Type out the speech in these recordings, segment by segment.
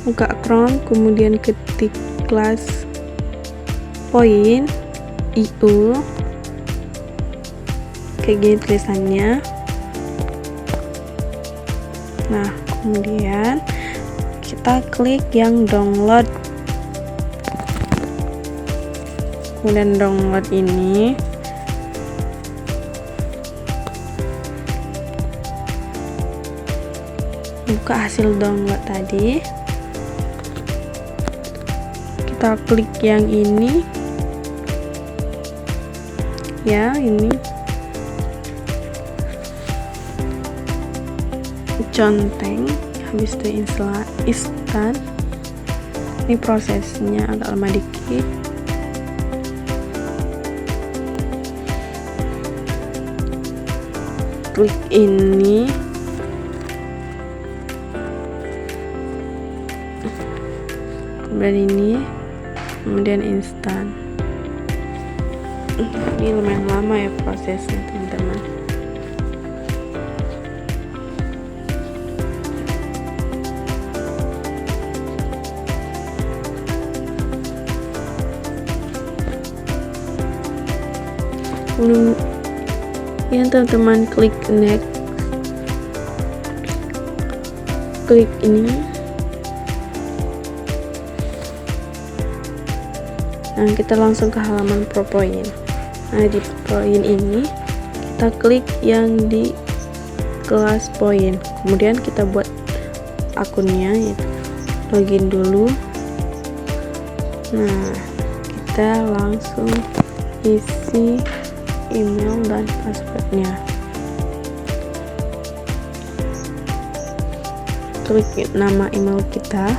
buka Chrome, kemudian ketik kelas point IO, kayak gini tulisannya. Nah, kemudian kita klik yang download, kemudian download ini. Buka hasil download tadi, kita klik yang ini ya, ini conteng, habis itu instan. Ini prosesnya agak lama dikit. Klik ini, kemudian ini, kemudian instan. Ini lumayan lama ya prosesnya, teman-teman. Kemudian teman-teman klik next, klik ini. Nah, kita langsung ke halaman ProPoint. Nah, di ProPoint ini kita klik yang di kelas point, kemudian kita buat akunnya, yaitu login dulu. Nah, kita langsung isi email dan passwordnya. Klik nama email kita,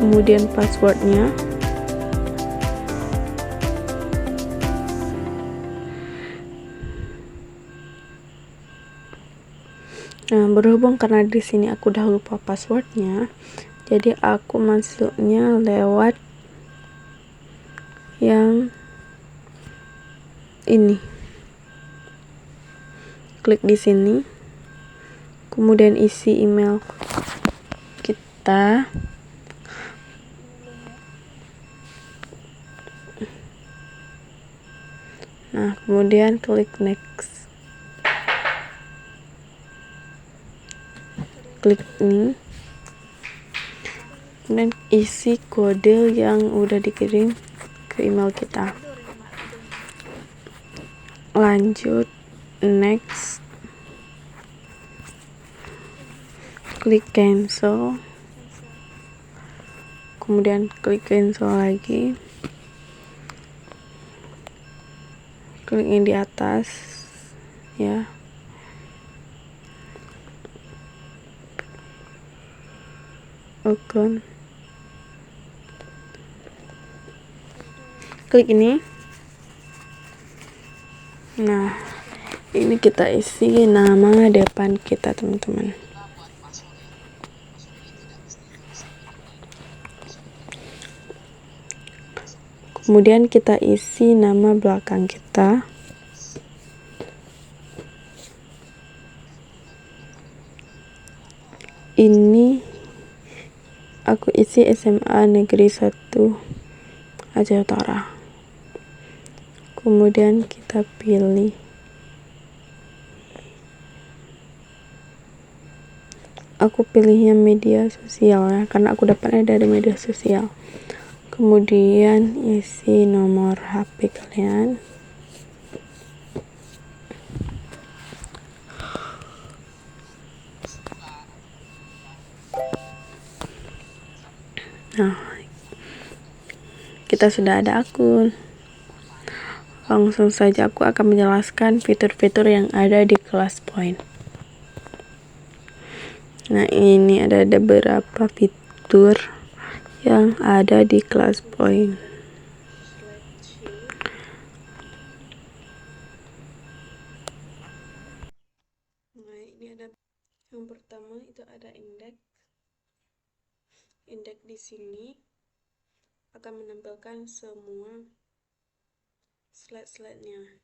kemudian passwordnya. Nah, berhubung karena di sini aku udah lupa passwordnya, jadi aku masuknya lewat yang ini. Klik di sini, kemudian isi email kita. Nah, kemudian klik next. Klik ini, kemudian isi kode yang udah dikirim ke email kita. Lanjut, next, klik cancel, kemudian klik cancel lagi, klik yang di atas ya. Open, klik ini. Nah, ini kita isi nama depan kita, teman-teman. Kemudian kita isi nama belakang kita. Ini aku isi SMA Negeri 1 Aceh Utara. Kemudian kita pilih. Aku pilihnya media sosial ya, karena aku dapatnya dari media sosial. Kemudian isi nomor HP kalian. Nah, kita sudah ada akun. Langsung saja aku akan menjelaskan fitur-fitur yang ada di kelas point. Nah, ini ada beberapa fitur yang ada di kelas point. Nah, ini ada yang pertama, itu ada indeks. Indeks di sini akan menampilkan semua slide-slide-nya.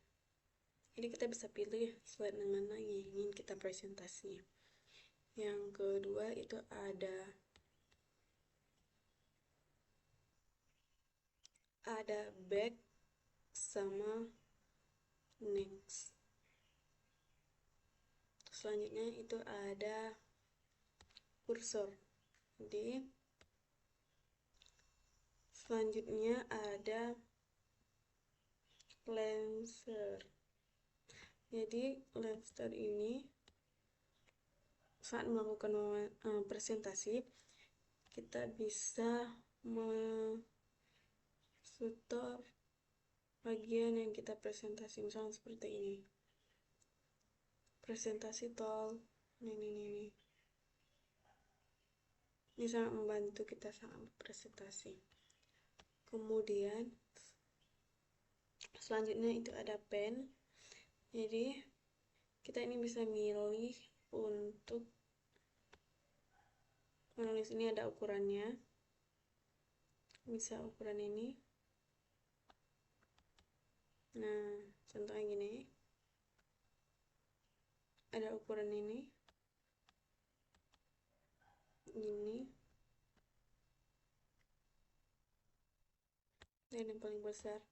Jadi kita bisa pilih slide yang mana yang ingin kita presentasi. Yang kedua itu ada back sama next. Selanjutnya itu ada kursor. Jadi selanjutnya ada Lancer. Jadi Lancer ini saat melakukan presentasi kita bisa mensutor bagian yang kita presentasi, misalnya seperti ini, presentasi tol ini sangat membantu kita saat presentasi. Kemudian selanjutnya itu ada pen. Jadi kita ini bisa milih untuk menulis. Ini ada ukurannya, bisa ukuran ini. Nah, contohnya gini, ada ukuran ini, dan yang paling besar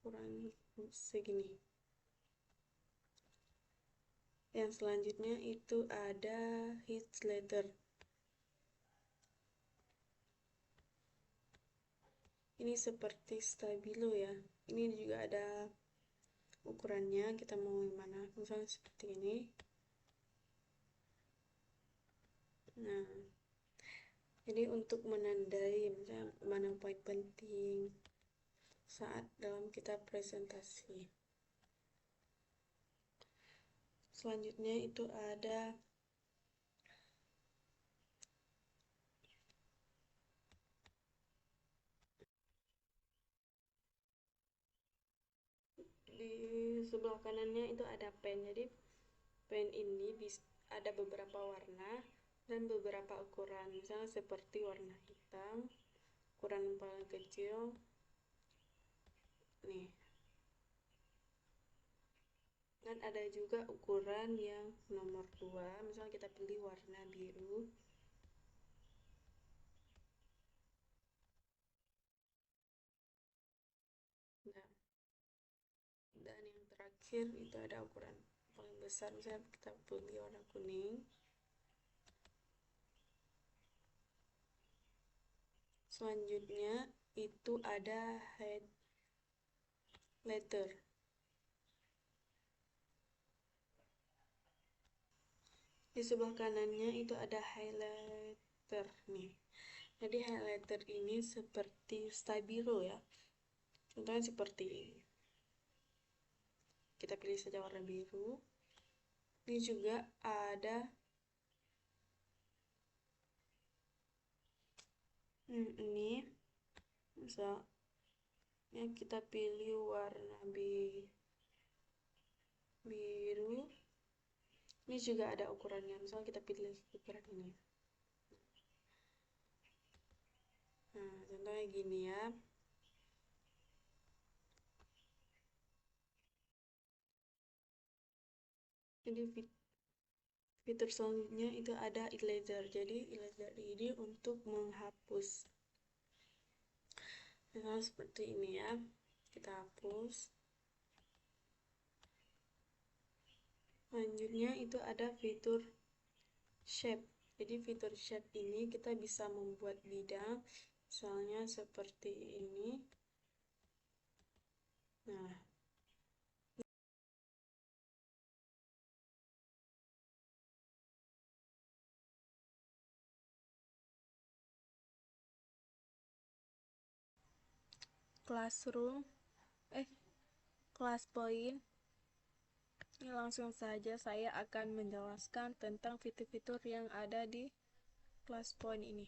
ukuran segini. Yang selanjutnya itu ada hit letter. Ini seperti stabilo ya. Ini juga ada ukurannya, kita mau yang mana, misalnya seperti ini. Nah, jadi untuk menandai misalnya mana poin penting saat dalam kita presentasi. Selanjutnya itu ada di sebelah kanannya itu ada pen. Jadi pen ini ada beberapa warna dan beberapa ukuran, misalnya seperti warna hitam, ukuran paling kecil nih, dan ada juga ukuran yang nomor 2, misalnya kita pilih warna biru. Nah, dan yang terakhir itu ada ukuran paling besar, misalnya kita pilih warna kuning. Selanjutnya itu ada head letter. Di sebelah kanannya itu ada highlighter nih. Jadi highlighter ini seperti stabilo ya. Contohnya seperti ini. Kita pilih saja warna biru. Ini juga ada ini, misalnya kita pilih warna biru. Ini juga ada ukurannya, misalnya kita pilih ukuran ini. Nah, contohnya gini ya. Jadi fitur selanjutnya itu ada eraser. Jadi eraser ini untuk menghapus. Misalnya seperti ini ya. Kita hapus. Selanjutnya itu ada fitur shape. Jadi fitur shape ini kita bisa membuat bidang, misalnya seperti ini. Nah, classroom, class point. Ini langsung saja saya akan menjelaskan tentang fitur-fitur yang ada di class point ini.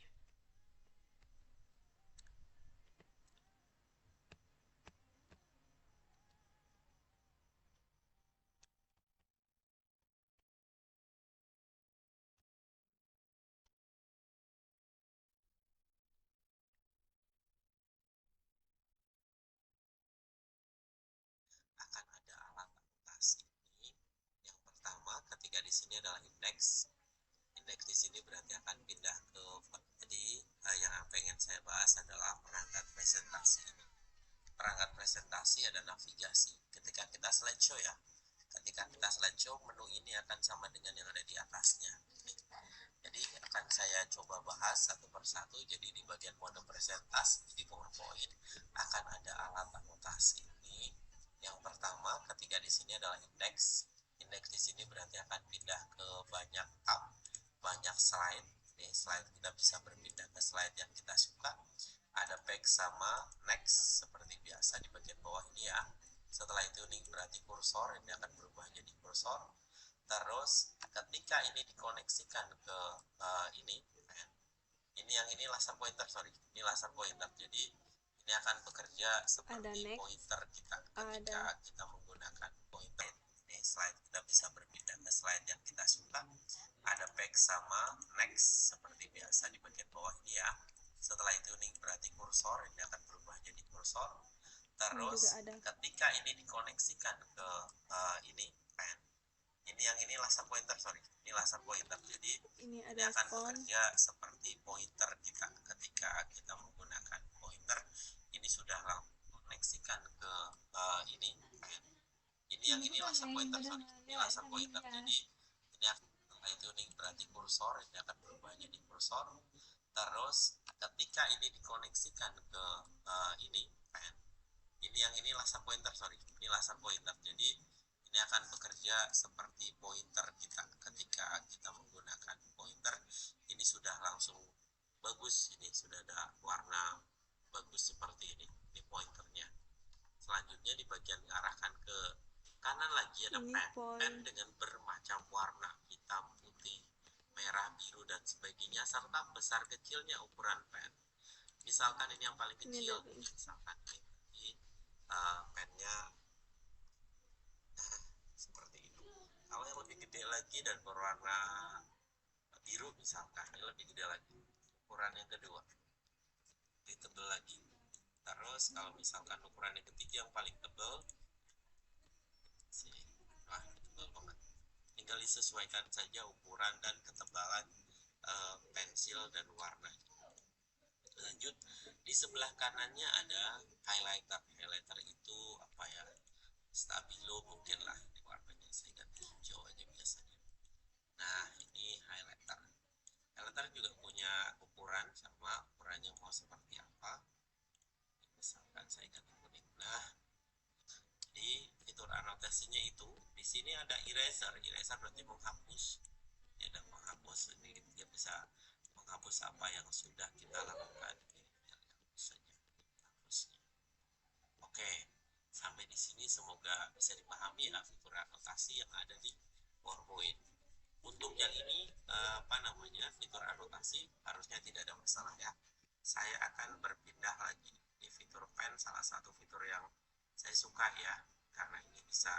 di sini adalah indeks. Indeks di sini berarti akan pindah ke jadi yang pengen saya bahas adalah perangkat presentasi. Perangkat presentasi ada navigasi. Ketika kita slideshow ya, ketika kita slideshow menu ini akan sama dengan yang ada di atasnya. Jadi akan saya coba bahas satu persatu. Jadi di bagian mode presentasi di PowerPoint akan ada alat anotasi ini. Yang pertama, ketika di sini adalah indeks. Indeks di sini berarti akan pindah ke banyak tab, banyak slide. Nih, slide kita bisa berpindah ke slide yang kita suka. Ada back sama next seperti biasa di bagian bawah ini ya. Setelah itu nih berarti kursor ini akan berubah jadi kursor. Terus ketika ini dikoneksikan ke ini yang ini laser pointer, ini laser pointer. Jadi ini akan bekerja seperti pointer kita ketika kita menggunakan pointer. Ini slide kita bisa berpindah ke slide yang kita suka. Ada back sama next seperti biasa di bagian bawah ini ya. Setelah itu nih berarti kursor ini akan berubah jadi kursor. Terus ketika ini dikoneksikan ke ini yang ini laser pointer, ini laser pointer. Jadi ini akan bekerja seperti pointer kita ketika kita menggunakan pointer. Ini sudah koneksikan ke ini yang ini laser pointer, ini laser pointer. Jadi ini setelah itu nih berarti kursor ini akan berubah jadi kursor. Terus ketika ini dikoneksikan ke ini yang ini laser pointer, ini laser pointer. Jadi ini akan bekerja seperti pointer kita ketika kita menggunakan pointer. Ini sudah langsung bagus, ini sudah ada warna bagus seperti ini pointernya. Selanjutnya di bagian diarahkan ke kanan lagi ada pen dengan bermacam warna, hitam, putih, merah, biru dan sebagainya, serta besar kecilnya ukuran pen. Misalkan ini yang paling kecil, misalkan ini pennya seperti itu. Kalau yang lebih gede lagi dan berwarna biru misalkan, ini lebih gede lagi. Ukuran yang kedua lebih tebal lagi. Terus kalau misalkan ukuran yang ketiga yang paling tebal, sini, wah tebal banget. Tinggal disesuaikan saja ukuran dan ketebalan pensil dan warna. Lanjut, di sebelah kanannya ada highlighter. Highlighter itu apa ya? Stabilo mungkin lah, ini warnanya saya ganti hijau aja biasanya. Nah ini highlighter. Highlighter juga punya ukuran sama, ukurannya mau seperti apa. Misalkan saya ganti kuning. Nah di fitur anotasinya itu di sini ada eraser. Eraser berarti menghapus. Ya, dan menghapus ini dia bisa menghapus apa yang sudah kita lakukan. Oke, sampai di sini semoga bisa dipahami ya fitur anotasi yang ada di PowerPoint. Untuk yang ini fitur anotasi harusnya tidak ada masalah ya. Saya akan berpindah lagi di fitur pen, salah satu fitur yang saya suka ya, karena ini bisa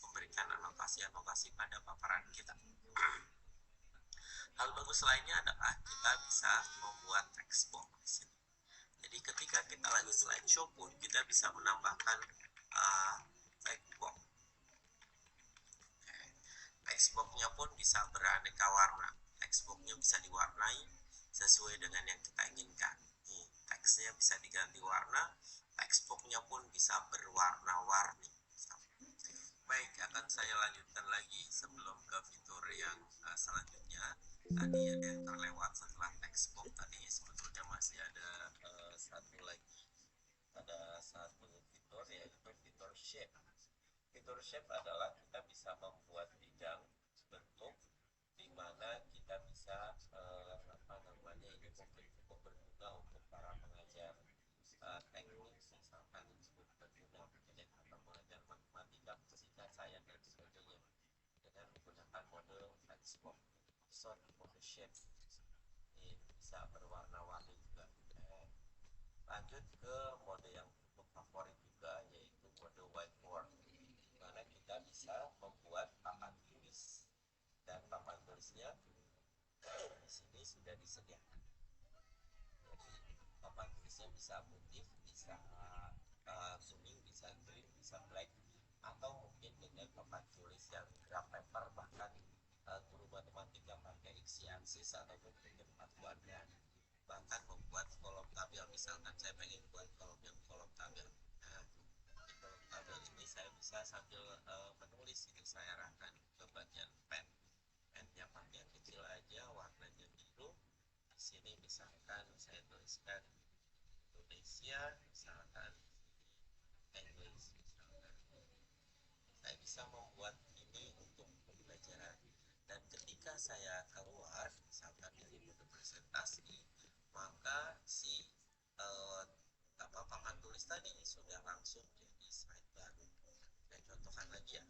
memberikan anotasi-anotasi pada paparan kita. Hal bagus lainnya adalah kita bisa membuat text box di sini. Jadi ketika kita lagi slideshow pun kita bisa menambahkan text box. Text box-nya pun bisa beraneka warna. Text box-nya bisa diwarnai sesuai dengan yang kita inginkan. Nih, teksnya bisa diganti warna. Text box-nya pun bisa berwarna-warni. Baik, akan saya lanjutkan lagi sebelum ke fitur yang selanjutnya. Tadi ada yang terlewat setelah text box tadi, sebetulnya masih ada satu lagi. Ada satu fitur yaitu fitur shape. Fitur shape adalah kita bisa membuat bidang bentuk di mana kita bisa ini cukup berguna untuk para pengajar teknik, misalkan cukup berguna atau mengajar matematika, fisika, sains dan sebagainya dengan menggunakan mode text box. Mode shape ini bisa berwarna-warni juga. Lanjut ke mode yang cukup favorit juga, yaitu mode whiteboard, di mana kita bisa membuat papan tulis, dan papan tulisnya di sini sudah disediakan. Jadi papan tulisnya bisa putih, bisa kuning, bisa green, bisa black, atau mungkin dengan papan tulis yang graph paper bahkan misalkan saya pengen buat kolom yang kolom tabel. Nah, di kolom tabel ini saya bisa sambil menulis, itu saya arahkan ke bagian pen. Pennya pakai yang kecil aja, warnanya biru. Di sini misalkan saya tuliskan Indonesia, misalkan English, misalkan. Saya bisa membuat ini untuk pembelajaran. Dan ketika saya keluar, misalkan dari mode presentasi, maka si papan tulis tadi sudah langsung jadi slide baru. Saya contohkan lagi ya.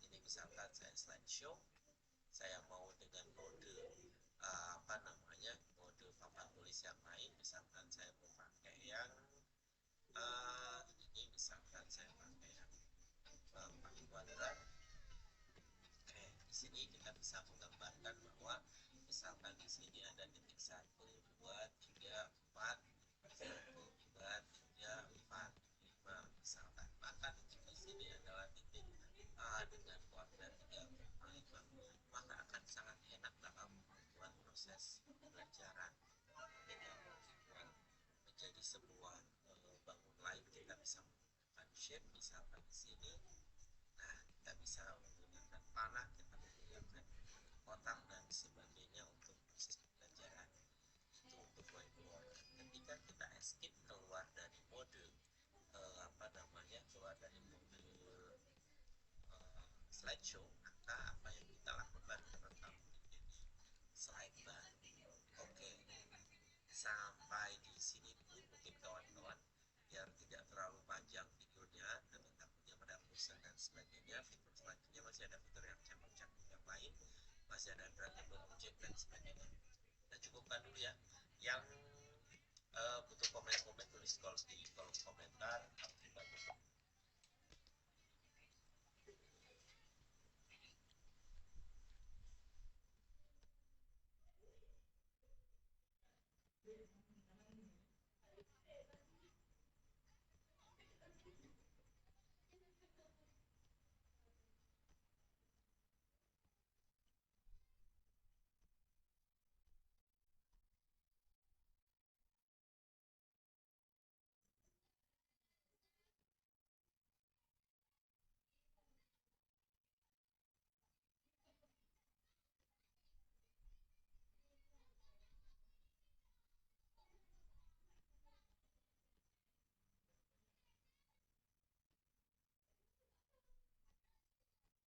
Ini misalkan saya slideshow, saya mau dengan mode mode papan tulis yang lain, misalkan saya mau pakai yang ini, misalkan saya pakai yang pakai kuadrat. Oke, di sini kita bisa menggambarkan bahwa misalkan di sini ada titik 1, 2, 3, 4, 1, 2, 3, 4, 5, misalkan. Maka titik di sini adalah titik A dengan kuadrat 3,5, maka akan sangat enak dalam membuat proses pembelajaran. Ketika membuat menjadi sebuah bangun lain, kita bisa menggunakan shape, misalkan di sini. Nah, kita bisa menggunakan panah, kita menggunakan kotak dan sebagainya untuk proses pembelajaran. Itu untuk whiteboard. Ketika kita escape keluar dari mode keluar dari mode slideshow, maka apa yang kita lakukan teman-teman menjadi slide baru. Oke, sampai di sini dulu mungkin kawan-kawan, biar tidak terlalu panjang videonya dan takutnya pada bosan dan sebagainya. Fitur selanjutnya masih ada fitur yang cakep-cakep yang lain, masih ada draggable object dan sebagainya. Kita cukupkan dulu ya. Yang butuh komen-komen tulis di kolom komentar.